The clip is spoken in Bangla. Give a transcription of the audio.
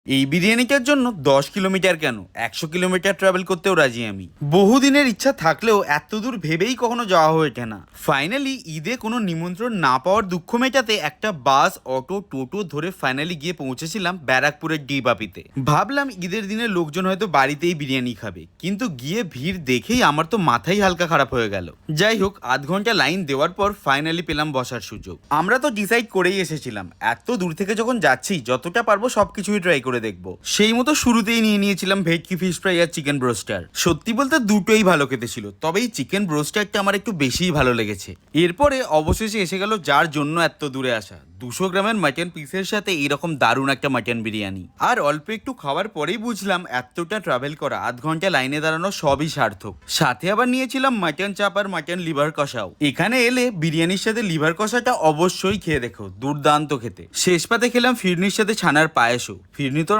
এই বিরিয়ানিটার জন্য 10 কিলোমিটার কেন 100 কিলোমিটার ট্রাভেল করতেও রাজি আমি। বহুদিনের ইচ্ছা থাকলেও এত দূর ভেবেই কখনো যাওয়া হয়ে ওঠে না। ফাইনালি ঈদে কোনো নিমন্ত্রণ না পাওয়ার দুঃখ মেটাতে একটা বাস, অটো, টোটো ধরে ফাইনালি গিয়ে পৌঁছেছিলাম ব্যারাকপুরের ডিবাপিতে। ভাবলাম ঈদের দিনে লোকজন হয়তো বাড়িতেই বিরিয়ানি খাবে, কিন্তু গিয়ে ভিড় দেখেই আমার তো মাথাই হালকা খারাপ হয়ে গেল। যাই হোক, আধ ঘন্টা লাইন দেওয়ার পর ফাইনালি পেলাম বসার সুযোগ। আমরা তো ডিসাইড করেই এসেছিলাম এত দূর থেকে যখন যাচ্ছি যতটা পারবো সবকিছুই ট্রাই করে দেখবো। সেই মতো শুরুতেই নিয়ে নিয়েছিলাম ভেটকি ফিশ ফ্রাই আর চিকেন ব্রোস্টার। সত্যি বলতে দুটোই ভালো খেতে ছিল, তবে এই চিকেন ব্রোস্টারটা আমার একটু বেশিই ভালো লেগেছে। এরপরে অবশেষে এসে গেল যার জন্য এত দূরে আসা, 200 গ্রামের মাটন পিসের সাথে এরকম দারুণ একটা মাটন বিরিয়ানি। আর অল্প একটু খাওয়ার পরেই বুঝলাম এতটা ট্রাভেল করা, আধ ঘন্টা লাইনে দাঁড়ানো সবই সার্থক। সাথে আবার নিয়েছিলাম মাটন চাপ আর মাটন লিভার কষাও। এখানে এলে বিরিয়ানির সাথে লিভার কষাটা অবশ্যই খেয়ে দেখো, দুর্দান্ত খেতে। শেষ পাতে খেলাম ফিরনির সাথে ছানার পায়েসও। ফিরনি তো